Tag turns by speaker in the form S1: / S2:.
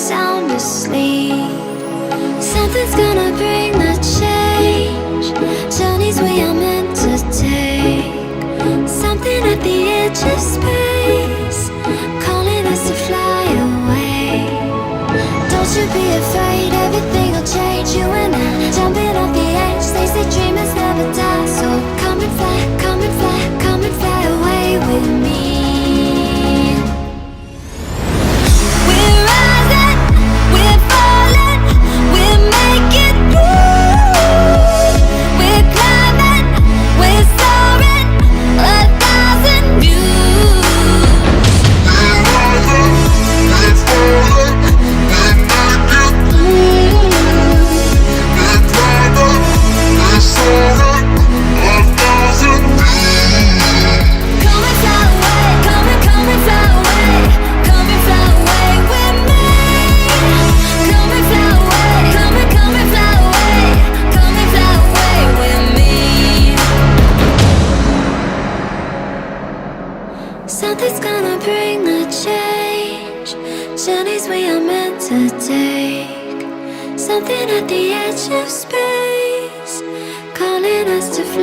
S1: sound asleep. Something's gonna bring the change. Journeys we are meant to take. Something at the edge of space, calling us to fly away. Don't you be afraid, everything will change. You and I, jumping off the edge. They say dreamers never die, so come and fly, come and fly, come and fly away with me. We're rising, we're falling, we're making through. We're climbing, we're soaring, 1,000 views.
S2: We're rising, we're falling, we're making through. We're climbing, we're soaring, 1,000 views.
S1: Come and fly away, come and fly away, come and fly away with me. Come and fly away, come and fly away, come and fly away with me. Something's gonna bring the change. Journeys we are meant to take. Something at the edge of space, calling us to fly